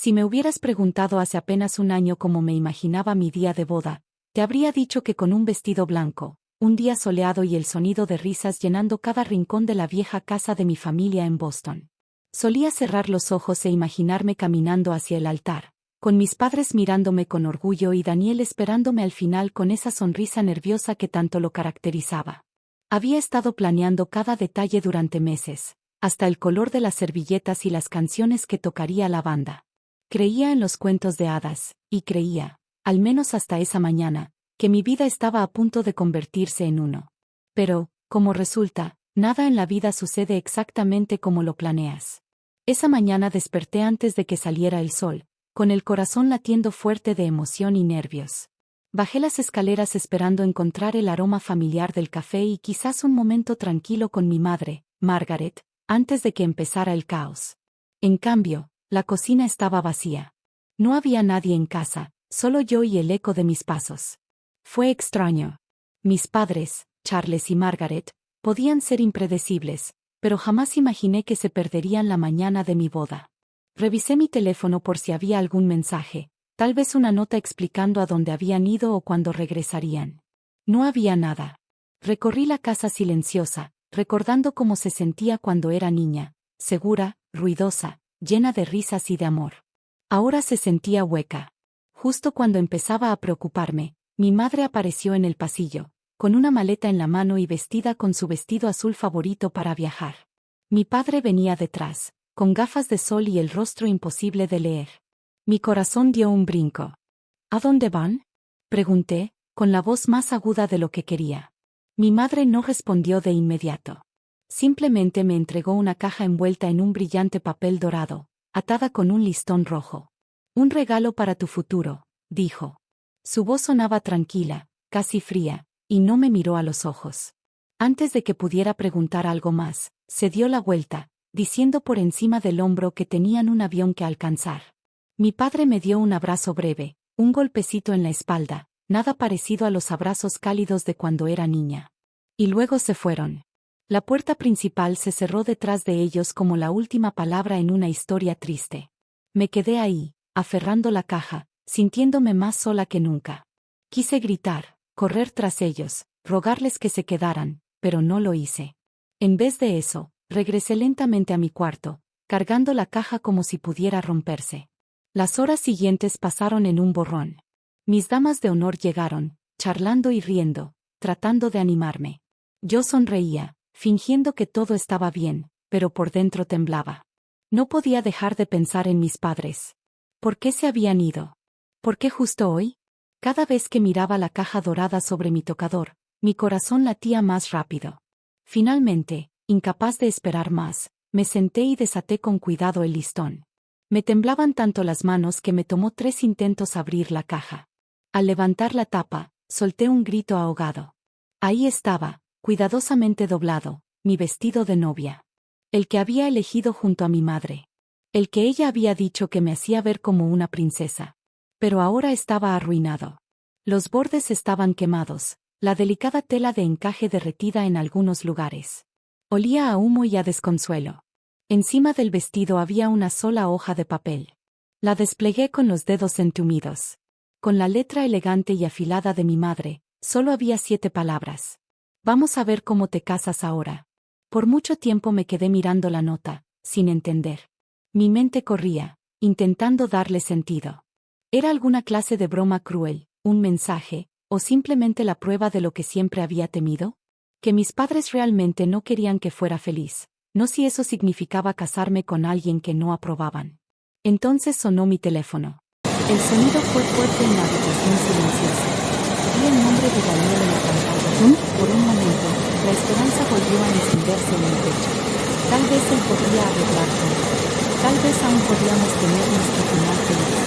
Si me hubieras preguntado hace apenas un año cómo me imaginaba mi día de boda, te habría dicho que con un vestido blanco, un día soleado y el sonido de risas llenando cada rincón de la vieja casa de mi familia en Boston. Solía cerrar los ojos e imaginarme caminando hacia el altar, con mis padres mirándome con orgullo y Daniel esperándome al final con esa sonrisa nerviosa que tanto lo caracterizaba. Había estado planeando cada detalle durante meses, hasta el color de las servilletas y las canciones que tocaría la banda. Creía en los cuentos de hadas, y creía, al menos hasta esa mañana, que mi vida estaba a punto de convertirse en uno. Pero, como resulta, nada en la vida sucede exactamente como lo planeas. Esa mañana desperté antes de que saliera el sol, con el corazón latiendo fuerte de emoción y nervios. Bajé las escaleras esperando encontrar el aroma familiar del café y quizás un momento tranquilo con mi madre, Margaret, antes de que empezara el caos. En cambio, la cocina estaba vacía. No había nadie en casa, solo yo y el eco de mis pasos. Fue extraño. Mis padres, Charles y Margaret, podían ser impredecibles, pero jamás imaginé que se perderían la mañana de mi boda. Revisé mi teléfono por si había algún mensaje, tal vez una nota explicando a dónde habían ido o cuándo regresarían. No había nada. Recorrí la casa silenciosa, recordando cómo se sentía cuando era niña, segura, ruidosa, llena de risas y de amor. Ahora se sentía hueca. Justo cuando empezaba a preocuparme, mi madre apareció en el pasillo, con una maleta en la mano y vestida con su vestido azul favorito para viajar. Mi padre venía detrás, con gafas de sol y el rostro imposible de leer. Mi corazón dio un brinco. ¿A dónde van?, pregunté, con la voz más aguda de lo que quería. Mi madre no respondió de inmediato. Simplemente me entregó una caja envuelta en un brillante papel dorado, atada con un listón rojo. Un regalo para tu futuro, dijo. Su voz sonaba tranquila, casi fría, y no me miró a los ojos. Antes de que pudiera preguntar algo más, se dio la vuelta, diciendo por encima del hombro que tenían un avión que alcanzar. Mi padre me dio un abrazo breve, un golpecito en la espalda, nada parecido a los abrazos cálidos de cuando era niña. Y luego se fueron. La puerta principal se cerró detrás de ellos como la última palabra en una historia triste. Me quedé ahí, aferrando la caja, sintiéndome más sola que nunca. Quise gritar, correr tras ellos, rogarles que se quedaran, pero no lo hice. En vez de eso, regresé lentamente a mi cuarto, cargando la caja como si pudiera romperse. Las horas siguientes pasaron en un borrón. Mis damas de honor llegaron, charlando y riendo, tratando de animarme. Yo sonreía, fingiendo que todo estaba bien, pero por dentro temblaba. No podía dejar de pensar en mis padres. ¿Por qué se habían ido? ¿Por qué justo hoy? Cada vez que miraba la caja dorada sobre mi tocador, mi corazón latía más rápido. Finalmente, incapaz de esperar más, me senté y desaté con cuidado el listón. Me temblaban tanto las manos que me tomó 3 intentos abrir la caja. Al levantar la tapa, solté un grito ahogado. Ahí estaba, cuidadosamente doblado, mi vestido de novia. El que había elegido junto a mi madre. El que ella había dicho que me hacía ver como una princesa. Pero ahora estaba arruinado. Los bordes estaban quemados, la delicada tela de encaje derretida en algunos lugares. Olía a humo y a desconsuelo. Encima del vestido había una sola hoja de papel. La desplegué con los dedos entumidos. Con la letra elegante y afilada de mi madre, solo había 7 palabras. Vamos a ver cómo te casas ahora. Por mucho tiempo me quedé mirando la nota, sin entender. Mi mente corría, intentando darle sentido. ¿Era alguna clase de broma cruel, un mensaje, o simplemente la prueba de lo que siempre había temido? Que mis padres realmente no querían que fuera feliz, no si eso significaba casarme con alguien que no aprobaban. Entonces sonó mi teléfono. El sonido fue fuerte en la habitación silenciosa. Vi el nombre de Daniel en la pantalla. Por un momento, la esperanza volvió a encenderse en mi pecho. Tal vez él podría arreglar todo. Tal vez aún podíamos tener nuestro final feliz.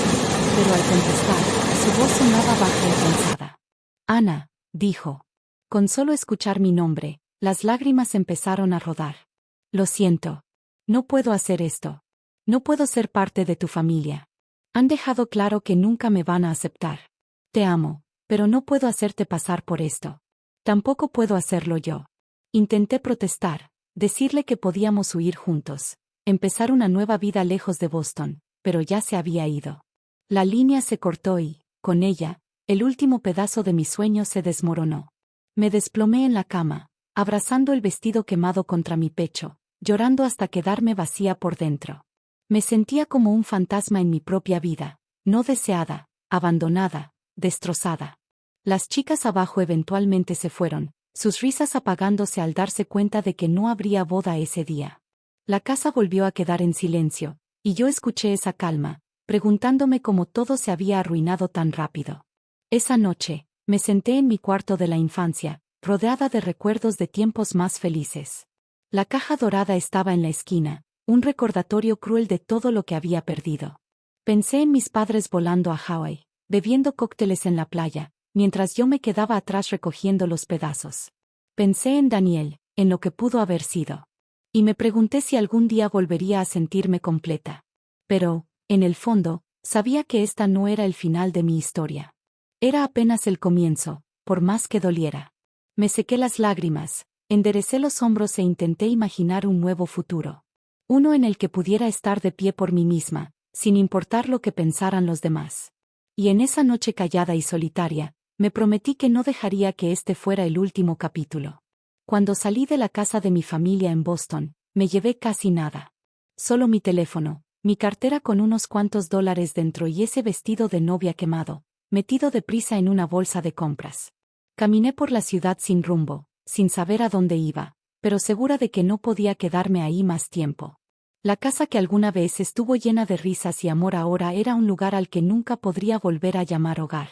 Pero al contestar, su voz sonaba baja y cansada. Ana, dijo. Con solo escuchar mi nombre, las lágrimas empezaron a rodar. Lo siento. No puedo hacer esto. No puedo ser parte de tu familia. Han dejado claro que nunca me van a aceptar. Te amo, pero no puedo hacerte pasar por esto. Tampoco puedo hacerlo yo. Intenté protestar, decirle que podíamos huir juntos, empezar una nueva vida lejos de Boston, pero ya se había ido. La línea se cortó y, con ella, el último pedazo de mi sueño se desmoronó. Me desplomé en la cama, abrazando el vestido quemado contra mi pecho, llorando hasta quedarme vacía por dentro. Me sentía como un fantasma en mi propia vida, no deseada, abandonada, destrozada. Las chicas abajo eventualmente se fueron, sus risas apagándose al darse cuenta de que no habría boda ese día. La casa volvió a quedar en silencio, y yo escuché esa calma, preguntándome cómo todo se había arruinado tan rápido. Esa noche, me senté en mi cuarto de la infancia, rodeada de recuerdos de tiempos más felices. La caja dorada estaba en la esquina, un recordatorio cruel de todo lo que había perdido. Pensé en mis padres volando a Hawái, bebiendo cócteles en la playa, mientras yo me quedaba atrás recogiendo los pedazos. Pensé en Daniel, en lo que pudo haber sido. Y me pregunté si algún día volvería a sentirme completa. Pero, en el fondo, sabía que esta no era el final de mi historia. Era apenas el comienzo, por más que doliera. Me sequé las lágrimas, enderecé los hombros e intenté imaginar un nuevo futuro. Uno en el que pudiera estar de pie por mí misma, sin importar lo que pensaran los demás. Y en esa noche callada y solitaria, me prometí que no dejaría que este fuera el último capítulo. Cuando salí de la casa de mi familia en Boston, me llevé casi nada. Solo mi teléfono, mi cartera con unos cuantos dólares dentro y ese vestido de novia quemado, metido deprisa en una bolsa de compras. Caminé por la ciudad sin rumbo, sin saber a dónde iba, pero segura de que no podía quedarme ahí más tiempo. La casa que alguna vez estuvo llena de risas y amor ahora era un lugar al que nunca podría volver a llamar hogar.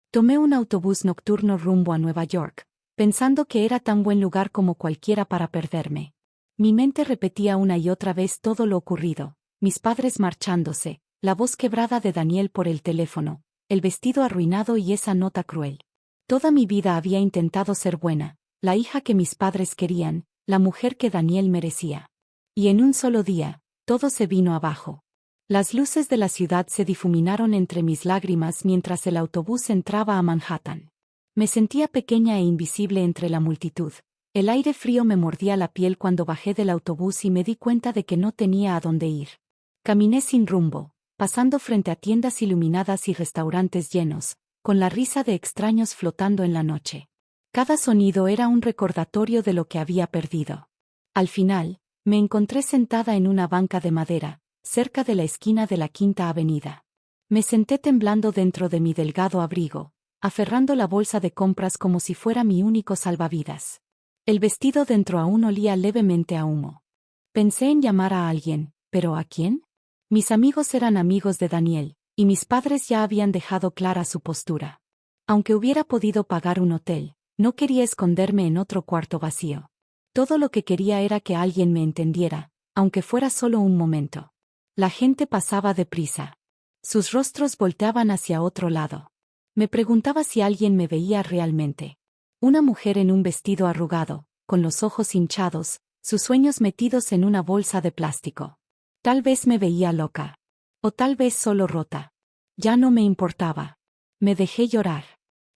Tomé un autobús nocturno rumbo a Nueva York, pensando que era tan buen lugar como cualquiera para perderme. Mi mente repetía una y otra vez todo lo ocurrido, mis padres marchándose, la voz quebrada de Daniel por el teléfono, el vestido arruinado y esa nota cruel. Toda mi vida había intentado ser buena, la hija que mis padres querían, la mujer que Daniel merecía. Y en un solo día, todo se vino abajo. Las luces de la ciudad se difuminaron entre mis lágrimas mientras el autobús entraba a Manhattan. Me sentía pequeña e invisible entre la multitud. El aire frío me mordía la piel cuando bajé del autobús y me di cuenta de que no tenía a dónde ir. Caminé sin rumbo, pasando frente a tiendas iluminadas y restaurantes llenos, con la risa de extraños flotando en la noche. Cada sonido era un recordatorio de lo que había perdido. Al final, me encontré sentada en una banca de madera, cerca de la esquina de la Quinta Avenida. Me senté temblando dentro de mi delgado abrigo, aferrando la bolsa de compras como si fuera mi único salvavidas. El vestido dentro aún olía levemente a humo. Pensé en llamar a alguien, ¿pero a quién? Mis amigos eran amigos de Daniel, y mis padres ya habían dejado clara su postura. Aunque hubiera podido pagar un hotel, no quería esconderme en otro cuarto vacío. Todo lo que quería era que alguien me entendiera, aunque fuera solo un momento. La gente pasaba deprisa. Sus rostros volteaban hacia otro lado. Me preguntaba si alguien me veía realmente. Una mujer en un vestido arrugado, con los ojos hinchados, sus sueños metidos en una bolsa de plástico. Tal vez me veía loca. O tal vez solo rota. Ya no me importaba. Me dejé llorar.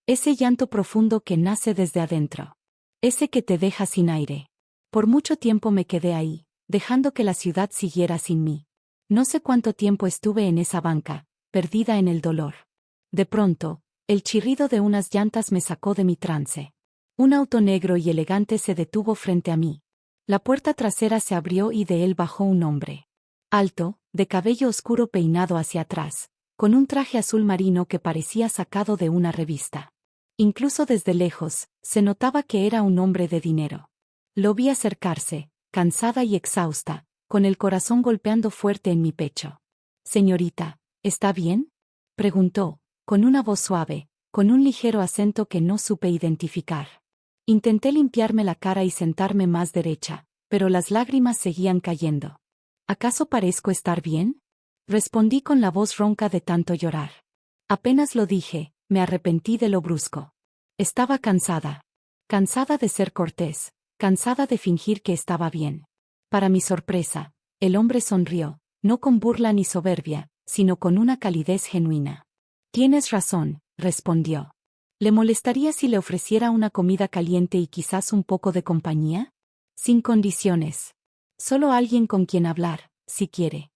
Ese llanto profundo que nace desde adentro. Ese que te deja sin aire. Por mucho tiempo me quedé ahí, dejando que la ciudad siguiera sin mí. No sé cuánto tiempo estuve en esa banca, perdida en el dolor. De pronto, el chirrido de unas llantas me sacó de mi trance. Un auto negro y elegante se detuvo frente a mí. La puerta trasera se abrió y de él bajó un hombre. Alto, de cabello oscuro peinado hacia atrás, con un traje azul marino que parecía sacado de una revista. Incluso desde lejos, se notaba que era un hombre de dinero. Lo vi acercarse, cansada y exhausta, con el corazón golpeando fuerte en mi pecho. «Señorita, ¿está bien?», preguntó, con una voz suave, con un ligero acento que no supe identificar. Intenté limpiarme la cara y sentarme más derecha, pero las lágrimas seguían cayendo. «¿Acaso parezco estar bien?», respondí con la voz ronca de tanto llorar. Apenas lo dije, me arrepentí de lo brusco. Estaba cansada. Cansada de ser cortés. Cansada de fingir que estaba bien. Para mi sorpresa, el hombre sonrió, no con burla ni soberbia, sino con una calidez genuina. «Tienes razón», respondió. «¿Le molestaría si le ofreciera una comida caliente y quizás un poco de compañía?». «Sin condiciones. Solo alguien con quien hablar, si quiere».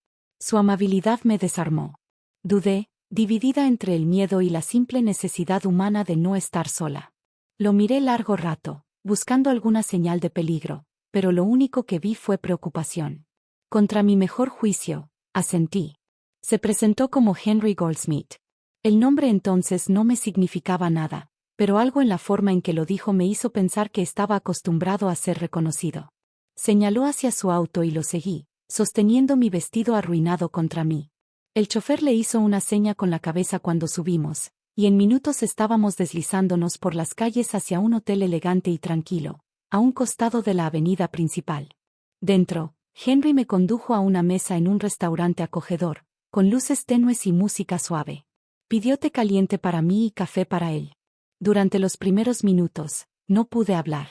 Su amabilidad me desarmó. Dudé, dividida entre el miedo y la simple necesidad humana de no estar sola. Lo miré largo rato, buscando alguna señal de peligro, pero lo único que vi fue preocupación. Contra mi mejor juicio, asentí. Se presentó como Henry Goldsmith. El nombre entonces no me significaba nada, pero algo en la forma en que lo dijo me hizo pensar que estaba acostumbrado a ser reconocido. Señaló hacia su auto y lo seguí, sosteniendo mi vestido arruinado contra mí. El chofer le hizo una seña con la cabeza cuando subimos, y en minutos estábamos deslizándonos por las calles hacia un hotel elegante y tranquilo, a un costado de la avenida principal. Dentro, Henry me condujo a una mesa en un restaurante acogedor, con luces tenues y música suave. Pidió té caliente para mí y café para él. Durante los primeros minutos, no pude hablar.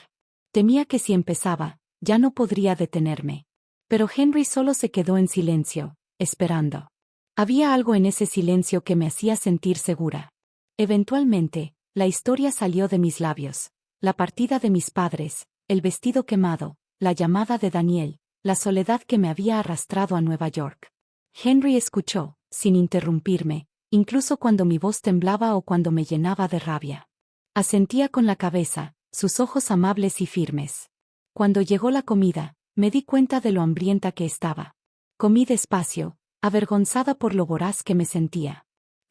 Temía que si empezaba, ya no podría detenerme. Pero Henry solo se quedó en silencio, esperando. Había algo en ese silencio que me hacía sentir segura. Eventualmente, la historia salió de mis labios. La partida de mis padres, el vestido quemado, la llamada de Daniel, la soledad que me había arrastrado a Nueva York. Henry escuchó, sin interrumpirme, incluso cuando mi voz temblaba o cuando me llenaba de rabia. Asentía con la cabeza, sus ojos amables y firmes. Cuando llegó la comida, me di cuenta de lo hambrienta que estaba. Comí despacio, avergonzada por lo voraz que me sentía.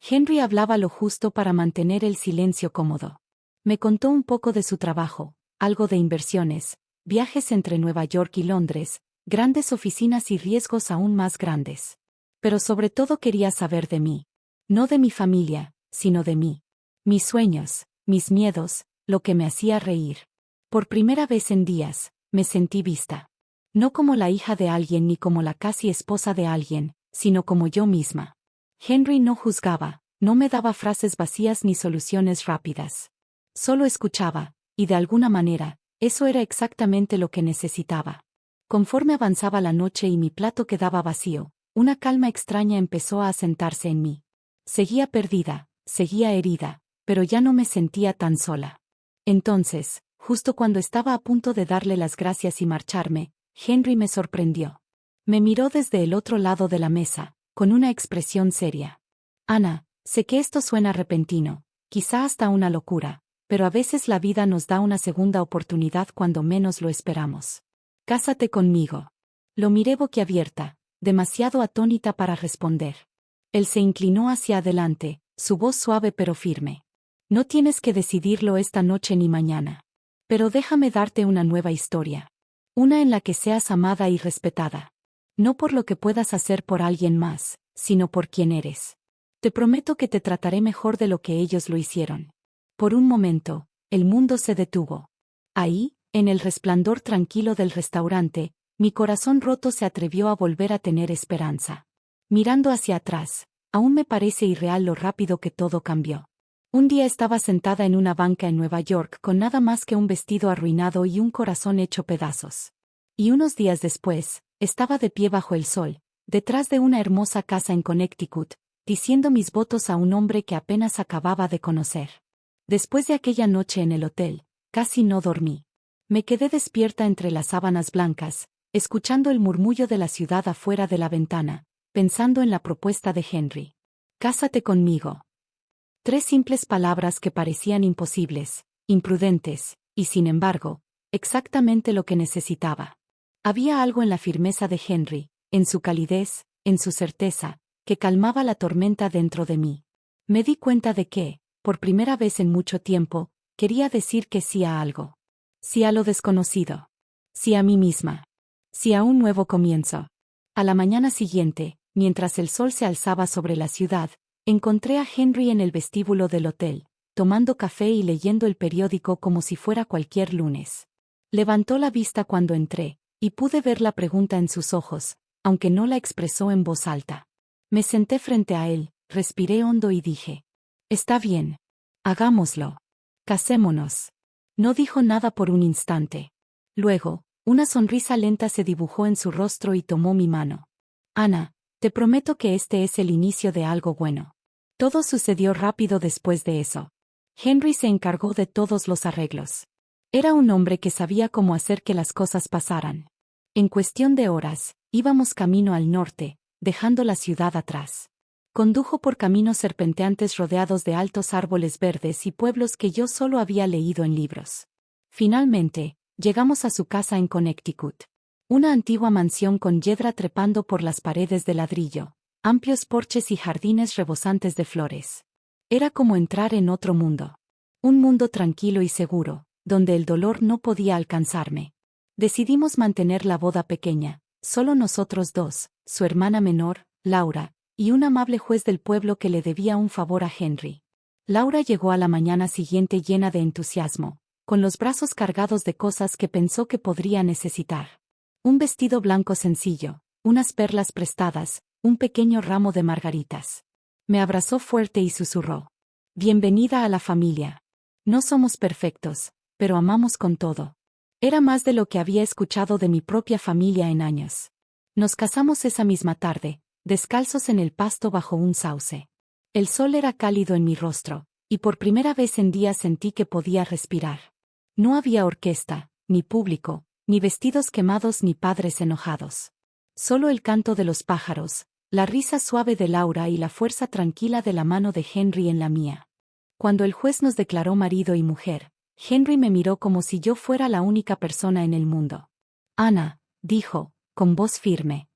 Henry hablaba lo justo para mantener el silencio cómodo. Me contó un poco de su trabajo, algo de inversiones, viajes entre Nueva York y Londres, grandes oficinas y riesgos aún más grandes. Pero sobre todo quería saber de mí. No de mi familia, sino de mí. Mis sueños, mis miedos, lo que me hacía reír. Por primera vez en días, me sentí vista. No como la hija de alguien ni como la casi esposa de alguien, sino como yo misma. Henry no juzgaba, no me daba frases vacías ni soluciones rápidas. Solo escuchaba, y de alguna manera, eso era exactamente lo que necesitaba. Conforme avanzaba la noche y mi plato quedaba vacío, una calma extraña empezó a asentarse en mí. Seguía perdida, seguía herida, pero ya no me sentía tan sola. Entonces, justo cuando estaba a punto de darle las gracias y marcharme, Henry me sorprendió. Me miró desde el otro lado de la mesa, con una expresión seria. Ana, sé que esto suena repentino, quizá hasta una locura, pero a veces la vida nos da una segunda oportunidad cuando menos lo esperamos. Cásate conmigo. Lo miré boquiabierta, demasiado atónita para responder. Él se inclinó hacia adelante, su voz suave pero firme. No tienes que decidirlo esta noche ni mañana. Pero déjame darte una nueva historia. Una en la que seas amada y respetada. No por lo que puedas hacer por alguien más, sino por quien eres. Te prometo que te trataré mejor de lo que ellos lo hicieron. Por un momento, el mundo se detuvo. Ahí, en el resplandor tranquilo del restaurante, mi corazón roto se atrevió a volver a tener esperanza. Mirando hacia atrás, aún me parece irreal lo rápido que todo cambió. Un día estaba sentada en una banca en Nueva York con nada más que un vestido arruinado y un corazón hecho pedazos. Y unos días después, estaba de pie bajo el sol, detrás de una hermosa casa en Connecticut, diciendo mis votos a un hombre que apenas acababa de conocer. Después de aquella noche en el hotel, casi no dormí. Me quedé despierta entre las sábanas blancas, escuchando el murmullo de la ciudad afuera de la ventana, pensando en la propuesta de Henry. Cásate conmigo. 3 simples palabras que parecían imposibles, imprudentes, y sin embargo, exactamente lo que necesitaba. Había algo en la firmeza de Henry, en su calidez, en su certeza, que calmaba la tormenta dentro de mí. Me di cuenta de que, por primera vez en mucho tiempo, quería decir que sí a algo. Sí a lo desconocido. Sí a mí misma. Sí a un nuevo comienzo. A la mañana siguiente, mientras el sol se alzaba sobre la ciudad, encontré a Henry en el vestíbulo del hotel, tomando café y leyendo el periódico como si fuera cualquier lunes. Levantó la vista cuando entré, y pude ver la pregunta en sus ojos, aunque no la expresó en voz alta. Me senté frente a él, respiré hondo y dije: «Está bien. Hagámoslo. Casémonos». No dijo nada por un instante. Luego, una sonrisa lenta se dibujó en su rostro y tomó mi mano. «Ana, te prometo que este es el inicio de algo bueno». Todo sucedió rápido después de eso. Henry se encargó de todos los arreglos. Era un hombre que sabía cómo hacer que las cosas pasaran. En cuestión de horas, íbamos camino al norte, dejando la ciudad atrás. Condujo por caminos serpenteantes rodeados de altos árboles verdes y pueblos que yo solo había leído en libros. Finalmente, llegamos a su casa en Connecticut. Una antigua mansión con yedra trepando por las paredes de ladrillo, amplios porches y jardines rebosantes de flores. Era como entrar en otro mundo. Un mundo tranquilo y seguro, donde el dolor no podía alcanzarme. Decidimos mantener la boda pequeña, solo nosotros dos, su hermana menor, Laura, y un amable juez del pueblo que le debía un favor a Henry. Laura llegó a la mañana siguiente llena de entusiasmo, con los brazos cargados de cosas que pensó que podría necesitar. Un vestido blanco sencillo, unas perlas prestadas, un pequeño ramo de margaritas. Me abrazó fuerte y susurró: «Bienvenida a la familia. No somos perfectos, pero amamos con todo». Era más de lo que había escuchado de mi propia familia en años. Nos casamos esa misma tarde, descalzos en el pasto bajo un sauce. El sol era cálido en mi rostro, y por primera vez en días sentí que podía respirar. No había orquesta, ni público, ni vestidos quemados ni padres enojados. Solo el canto de los pájaros, la risa suave de Laura y la fuerza tranquila de la mano de Henry en la mía. Cuando el juez nos declaró marido y mujer, Henry me miró como si yo fuera la única persona en el mundo. «Ana», dijo, con voz firme.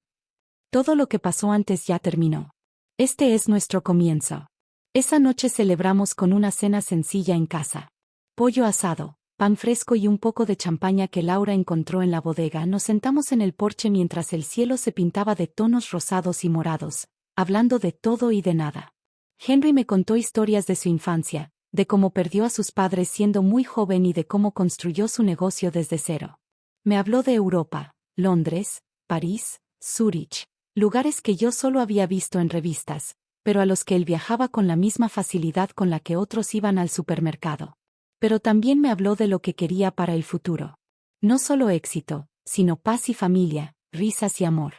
«Todo lo que pasó antes ya terminó. Este es nuestro comienzo». Esa noche celebramos con una cena sencilla en casa. Pollo asado, pan fresco y un poco de champaña que Laura encontró en la bodega. Nos sentamos en el porche mientras el cielo se pintaba de tonos rosados y morados, hablando de todo y de nada. Henry me contó historias de su infancia, de cómo perdió a sus padres siendo muy joven y de cómo construyó su negocio desde cero. Me habló de Europa, Londres, París, Zúrich, lugares que yo solo había visto en revistas, pero a los que él viajaba con la misma facilidad con la que otros iban al supermercado. Pero también me habló de lo que quería para el futuro. No solo éxito, sino paz y familia, risas y amor.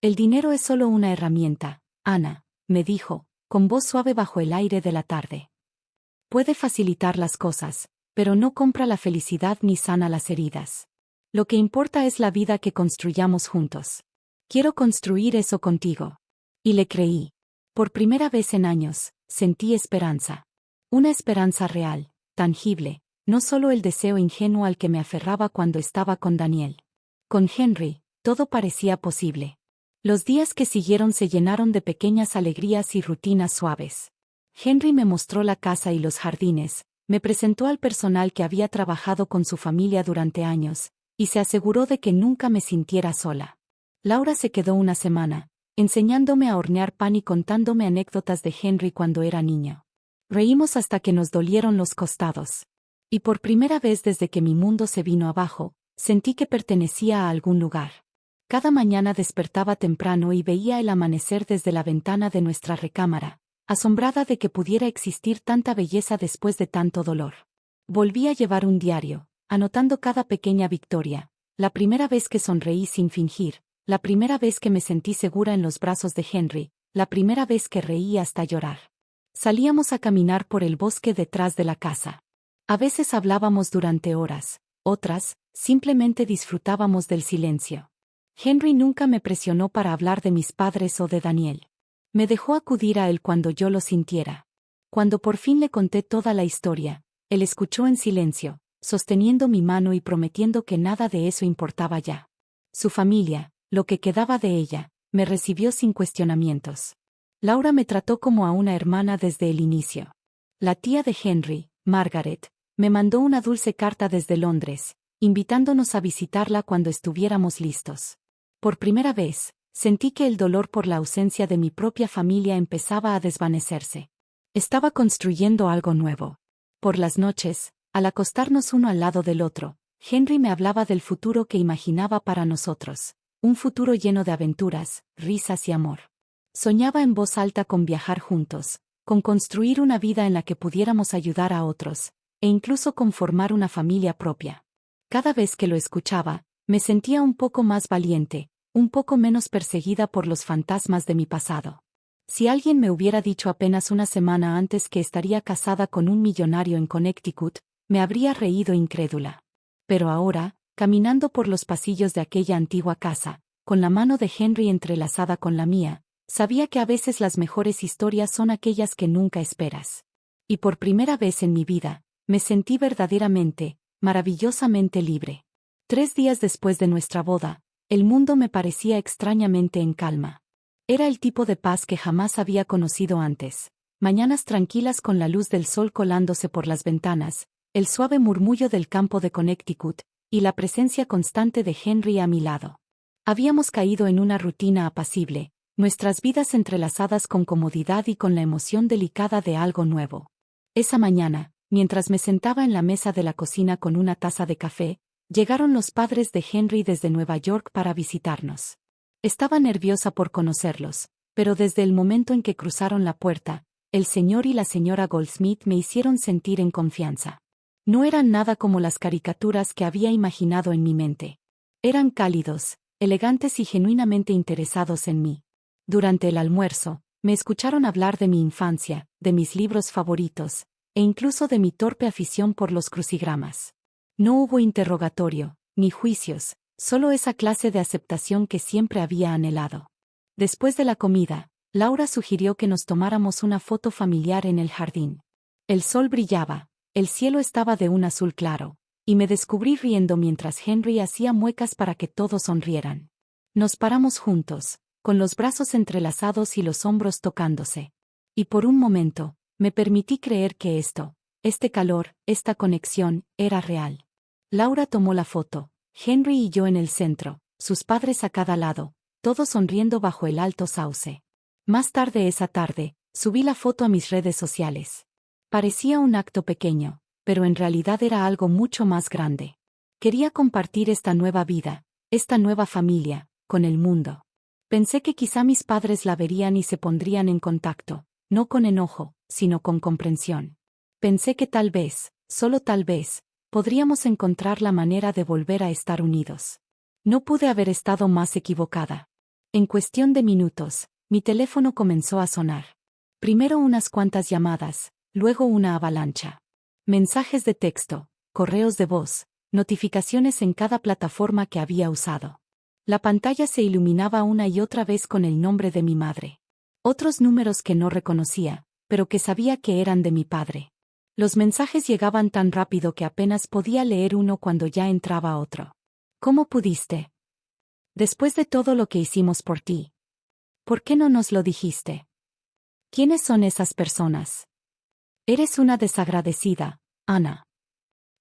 «El dinero es solo una herramienta, Ana», me dijo, con voz suave bajo el aire de la tarde. «Puede facilitar las cosas, pero no compra la felicidad ni sana las heridas. Lo que importa es la vida que construyamos juntos. Quiero construir eso contigo». Y le creí. Por primera vez en años, sentí esperanza. Una esperanza real, tangible, no solo el deseo ingenuo al que me aferraba cuando estaba con Daniel. Con Henry, todo parecía posible. Los días que siguieron se llenaron de pequeñas alegrías y rutinas suaves. Henry me mostró la casa y los jardines, me presentó al personal que había trabajado con su familia durante años, y se aseguró de que nunca me sintiera sola. Laura se quedó una semana, enseñándome a hornear pan y contándome anécdotas de Henry cuando era niño. Reímos hasta que nos dolieron los costados. Y por primera vez desde que mi mundo se vino abajo, sentí que pertenecía a algún lugar. Cada mañana despertaba temprano y veía el amanecer desde la ventana de nuestra recámara, asombrada de que pudiera existir tanta belleza después de tanto dolor. Volví a llevar un diario, anotando cada pequeña victoria, la primera vez que sonreí sin fingir, la primera vez que me sentí segura en los brazos de Henry, la primera vez que reí hasta llorar. Salíamos a caminar por el bosque detrás de la casa. A veces hablábamos durante horas, otras, simplemente disfrutábamos del silencio. Henry nunca me presionó para hablar de mis padres o de Daniel. Me dejó acudir a él cuando yo lo sintiera. Cuando por fin le conté toda la historia, él escuchó en silencio, sosteniendo mi mano y prometiendo que nada de eso importaba ya. Su familia, lo que quedaba de ella, me recibió sin cuestionamientos. Laura me trató como a una hermana desde el inicio. La tía de Henry, Margaret, me mandó una dulce carta desde Londres, invitándonos a visitarla cuando estuviéramos listos. Por primera vez, sentí que el dolor por la ausencia de mi propia familia empezaba a desvanecerse. Estaba construyendo algo nuevo. Por las noches, al acostarnos uno al lado del otro, Henry me hablaba del futuro que imaginaba para nosotros, un futuro lleno de aventuras, risas y amor. Soñaba en voz alta con viajar juntos, con construir una vida en la que pudiéramos ayudar a otros, e incluso con formar una familia propia. Cada vez que lo escuchaba, me sentía un poco más valiente, un poco menos perseguida por los fantasmas de mi pasado. Si alguien me hubiera dicho apenas una semana antes que estaría casada con un millonario en Connecticut, me habría reído incrédula. Pero ahora, caminando por los pasillos de aquella antigua casa, con la mano de Henry entrelazada con la mía, sabía que a veces las mejores historias son aquellas que nunca esperas. Y por primera vez en mi vida, me sentí verdaderamente, maravillosamente libre. 3 días después de nuestra boda, el mundo me parecía extrañamente en calma. Era el tipo de paz que jamás había conocido antes. Mañanas tranquilas con la luz del sol colándose por las ventanas, el suave murmullo del campo de Connecticut, y la presencia constante de Henry a mi lado. Habíamos caído en una rutina apacible, nuestras vidas entrelazadas con comodidad y con la emoción delicada de algo nuevo. Esa mañana, mientras me sentaba en la mesa de la cocina con una taza de café, llegaron los padres de Henry desde Nueva York para visitarnos. Estaba nerviosa por conocerlos, pero desde el momento en que cruzaron la puerta, el señor y la señora Goldsmith me hicieron sentir en confianza. No eran nada como las caricaturas que había imaginado en mi mente. Eran cálidos, elegantes y genuinamente interesados en mí. Durante el almuerzo, me escucharon hablar de mi infancia, de mis libros favoritos, e incluso de mi torpe afición por los crucigramas. No hubo interrogatorio, ni juicios, solo esa clase de aceptación que siempre había anhelado. Después de la comida, Laura sugirió que nos tomáramos una foto familiar en el jardín. El sol brillaba, el cielo estaba de un azul claro, y me descubrí riendo mientras Henry hacía muecas para que todos sonrieran. Nos paramos juntos, con los brazos entrelazados y los hombros tocándose. Y por un momento, me permití creer que este calor, esta conexión, era real. Laura tomó la foto, Henry y yo en el centro, sus padres a cada lado, todos sonriendo bajo el alto sauce. Más tarde esa tarde, subí la foto a mis redes sociales. Parecía un acto pequeño, pero en realidad era algo mucho más grande. Quería compartir esta nueva vida, esta nueva familia, con el mundo. Pensé que quizá mis padres la verían y se pondrían en contacto, no con enojo, sino con comprensión. Pensé que tal vez, solo tal vez, podríamos encontrar la manera de volver a estar unidos. No pude haber estado más equivocada. En cuestión de minutos, mi teléfono comenzó a sonar. Primero unas cuantas llamadas, luego una avalancha. Mensajes de texto, correos de voz, notificaciones en cada plataforma que había usado. La pantalla se iluminaba una y otra vez con el nombre de mi madre. Otros números que no reconocía, pero que sabía que eran de mi padre. Los mensajes llegaban tan rápido que apenas podía leer uno cuando ya entraba otro. ¿Cómo pudiste? Después de todo lo que hicimos por ti. ¿Por qué no nos lo dijiste? ¿Quiénes son esas personas? Eres una desagradecida, Ana.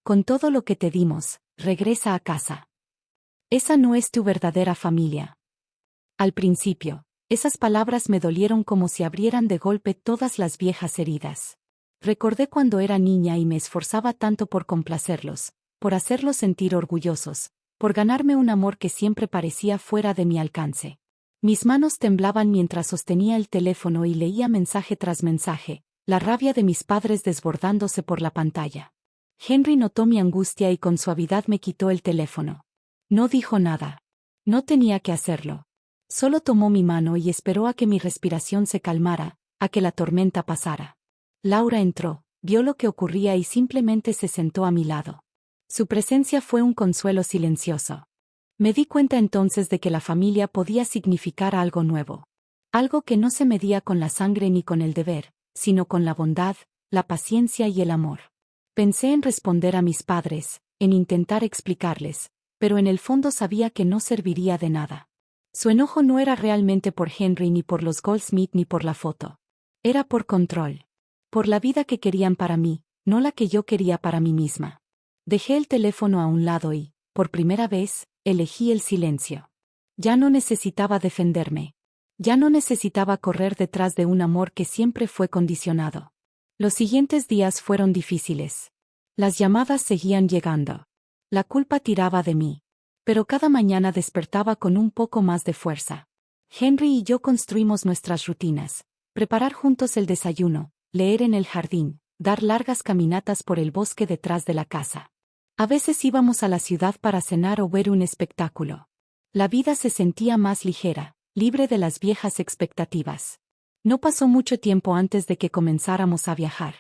Con todo lo que te dimos, regresa a casa. Esa no es tu verdadera familia. Al principio, esas palabras me dolieron como si abrieran de golpe todas las viejas heridas. Recordé cuando era niña y me esforzaba tanto por complacerlos, por hacerlos sentir orgullosos, por ganarme un amor que siempre parecía fuera de mi alcance. Mis manos temblaban mientras sostenía el teléfono y leía mensaje tras mensaje, la rabia de mis padres desbordándose por la pantalla. Henry notó mi angustia y con suavidad me quitó el teléfono. No dijo nada. No tenía que hacerlo. Solo tomó mi mano y esperó a que mi respiración se calmara, a que la tormenta pasara. Laura entró, vio lo que ocurría y simplemente se sentó a mi lado. Su presencia fue un consuelo silencioso. Me di cuenta entonces de que la familia podía significar algo nuevo. Algo que no se medía con la sangre ni con el deber, sino con la bondad, la paciencia y el amor. Pensé en responder a mis padres, en intentar explicarles, pero en el fondo sabía que no serviría de nada. Su enojo no era realmente por Henry ni por los Goldsmith ni por la foto. Era por control. Por la vida que querían para mí, no la que yo quería para mí misma. Dejé el teléfono a un lado y, por primera vez, elegí el silencio. Ya no necesitaba defenderme. Ya no necesitaba correr detrás de un amor que siempre fue condicionado. Los siguientes días fueron difíciles. Las llamadas seguían llegando. La culpa tiraba de mí. Pero cada mañana despertaba con un poco más de fuerza. Henry y yo construimos nuestras rutinas. Preparar juntos el desayuno, leer en el jardín, dar largas caminatas por el bosque detrás de la casa. A veces íbamos a la ciudad para cenar o ver un espectáculo. La vida se sentía más ligera, libre de las viejas expectativas. No pasó mucho tiempo antes de que comenzáramos a viajar.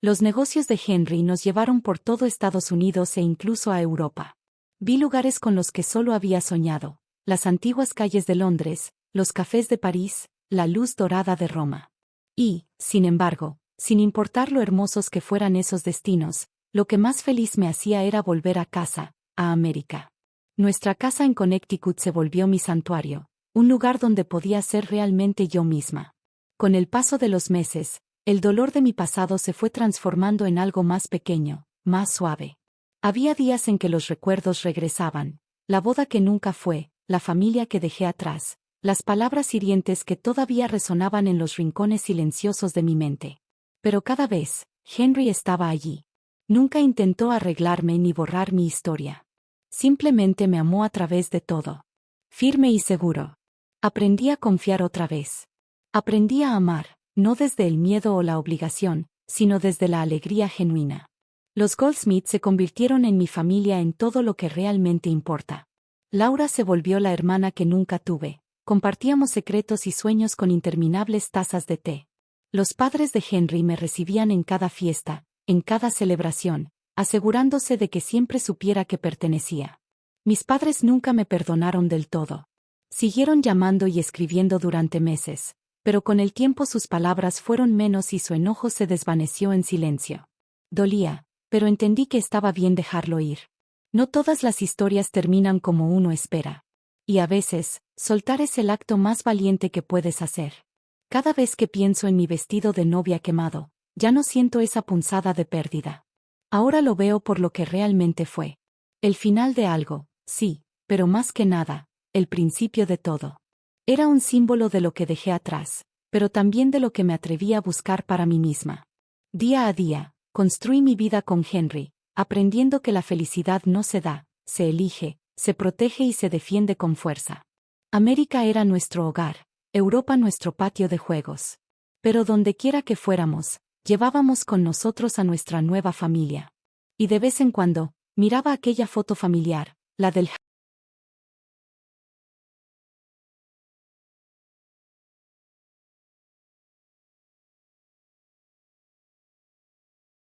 Los negocios de Henry nos llevaron por todo Estados Unidos e incluso a Europa. Vi lugares con los que solo había soñado, las antiguas calles de Londres, los cafés de París, la luz dorada de Roma. Y, sin embargo, sin importar lo hermosos que fueran esos destinos, lo que más feliz me hacía era volver a casa, a América. Nuestra casa en Connecticut se volvió mi santuario, un lugar donde podía ser realmente yo misma. Con el paso de los meses, el dolor de mi pasado se fue transformando en algo más pequeño, más suave. Había días en que los recuerdos regresaban, la boda que nunca fue, la familia que dejé atrás, las palabras hirientes que todavía resonaban en los rincones silenciosos de mi mente. Pero cada vez, Henry estaba allí. Nunca intentó arreglarme ni borrar mi historia. Simplemente me amó a través de todo. Firme y seguro. Aprendí a confiar otra vez. Aprendí a amar, no desde el miedo o la obligación, sino desde la alegría genuina. Los Goldsmith se convirtieron en mi familia en todo lo que realmente importa. Laura se volvió la hermana que nunca tuve. Compartíamos secretos y sueños con interminables tazas de té. Los padres de Henry me recibían en cada fiesta, en cada celebración, asegurándose de que siempre supiera que pertenecía. Mis padres nunca me perdonaron del todo. Siguieron llamando y escribiendo durante meses, pero con el tiempo sus palabras fueron menos y su enojo se desvaneció en silencio. Dolía, pero entendí que estaba bien dejarlo ir. No todas las historias terminan como uno espera. Y a veces, soltar es el acto más valiente que puedes hacer. Cada vez que pienso en mi vestido de novia quemado, ya no siento esa punzada de pérdida. Ahora lo veo por lo que realmente fue. El final de algo, sí, pero más que nada, el principio de todo. Era un símbolo de lo que dejé atrás, pero también de lo que me atreví a buscar para mí misma. Día a día, construí mi vida con Henry, aprendiendo que la felicidad no se da, se elige, se protege y se defiende con fuerza. América era nuestro hogar, Europa nuestro patio de juegos. Pero donde quiera que fuéramos, llevábamos con nosotros a nuestra nueva familia. Y de vez en cuando, miraba aquella foto familiar, la del